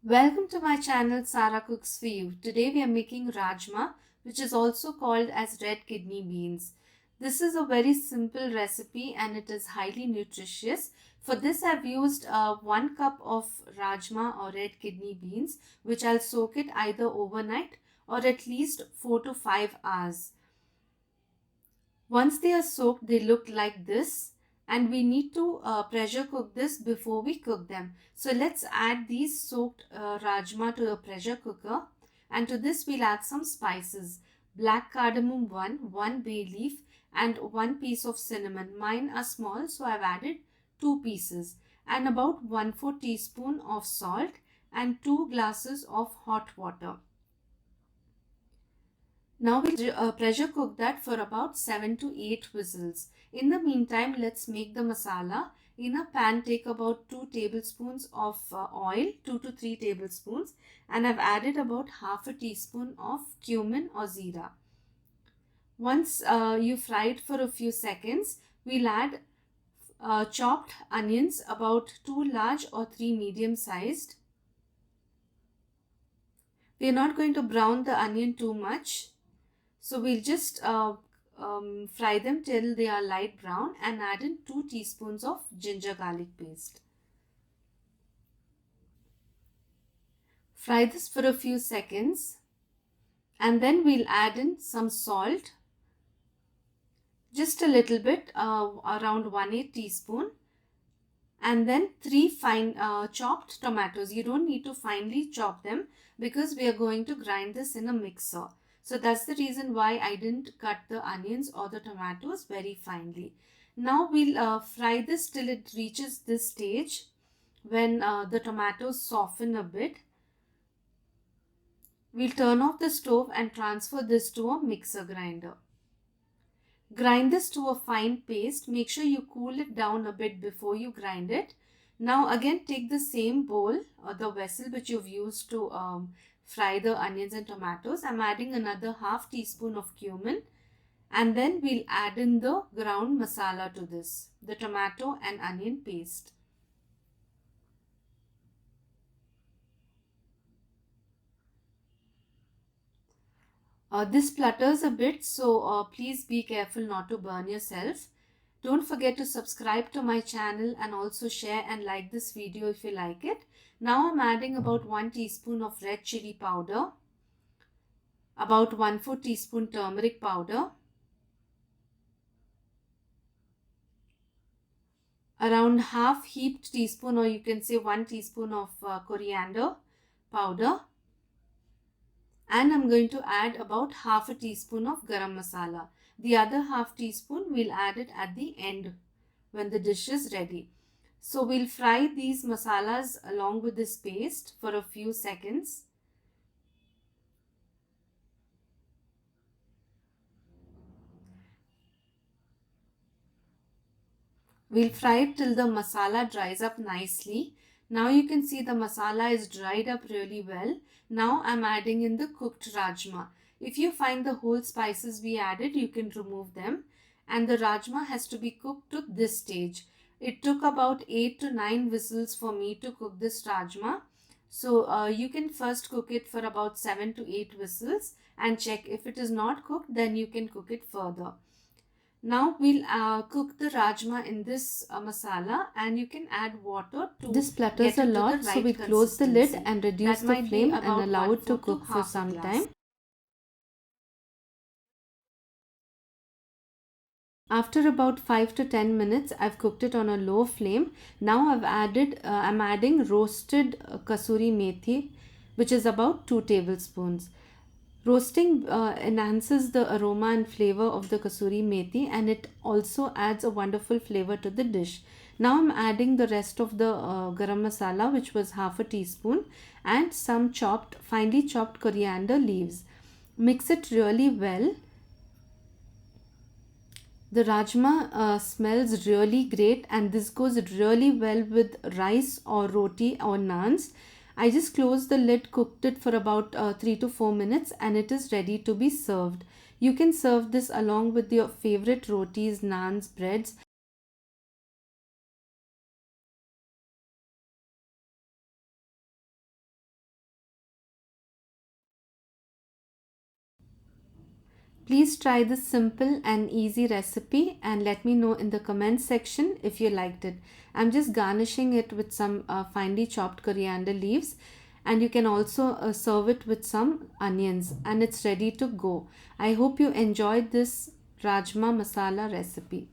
Welcome to my channel Sara Cooks For You. Today we are making Rajma, which is also called as red kidney beans. This is a very simple recipe and it is highly nutritious. For this I've used 1 cup of Rajma or red kidney beans, which I'll soak it either overnight or at least 4 to 5 hours. Once they are soaked, they look like this. And we need to pressure cook this before we cook them. So let's add these soaked rajma to the pressure cooker, and to this we'll add some spices. Black cardamom 1 bay leaf and 1 piece of cinnamon. Mine are small, so I've added 2 pieces, and about 1/4 teaspoon of salt and 2 glasses of hot water. Now we'll pressure cook that for about 7 to 8 whistles. In the meantime, let's make the masala. In a pan, take about 2 tablespoons of oil, 2 to 3 tablespoons, and I've added about half a teaspoon of cumin or zira. Once you fry it for a few seconds, we'll add chopped onions, about 2 large or 3 medium sized. We're not going to brown the onion too much. So we'll just fry them till they are light brown and add in 2 teaspoons of ginger garlic paste. Fry this for a few seconds and then we'll add in some salt, just a little bit, around 1/8 teaspoon, and then 3 fine chopped tomatoes. You don't need to finely chop them because we are going to grind this in a mixer. So that's the reason why I didn't cut the onions or the tomatoes very finely. Now we'll fry this till it reaches this stage when the tomatoes soften a bit. We'll turn off the stove and transfer this to a mixer grinder. Grind this to a fine paste. Make sure you cool it down a bit before you grind it. Now again take the same bowl or the vessel which you've used to fry the onions and tomatoes. I'm adding another half teaspoon of cumin, and then we'll add in the ground masala to this, the tomato and onion paste. This splutters a bit, so please be careful not to burn yourself. Don't forget to subscribe to my channel and also share and like this video if you like it. Now I'm adding about 1 teaspoon of red chili powder, about 1/4 teaspoon turmeric powder, around half heaped teaspoon, or you can say 1 teaspoon of coriander powder, and I'm going to add about half a teaspoon of garam masala. The other half teaspoon we'll add it at the end when the dish is ready. So we'll fry these masalas along with this paste for a few seconds. We'll fry it till the masala dries up nicely. Now you can see the masala is dried up really well. Now I'm adding in the cooked rajma. If you find the whole spices we added, you can remove them. And the rajma has to be cooked to this stage. It took about 8 to 9 whistles for me to cook this rajma. So you can first cook it for about 7 to 8 whistles and check. If it is not cooked, then you can cook it further. Now we'll cook the rajma in this masala, and you can add water to this splutters a lot, so we close the lid and reduce the flame and allow it to cook for some time. After about 5 to 10 minutes, I've cooked it on a low flame. Now I'm adding roasted kasuri methi, which is about 2 tablespoons. Roasting enhances the aroma and flavor of the kasuri methi, and it also adds a wonderful flavor to the dish. Now I'm adding the rest of the garam masala, which was half a teaspoon, and some finely chopped coriander leaves. Mix it really well. The rajma smells really great, and this goes really well with rice or roti or naans. I just closed the lid, cooked it for about 3 to 4 minutes, and it is ready to be served. You can serve this along with your favorite rotis, naans, breads. Please try this simple and easy recipe and let me know in the comment section if you liked it. I'm just garnishing it with some finely chopped coriander leaves, and you can also serve it with some onions, and it's ready to go. I hope you enjoyed this Rajma Masala recipe.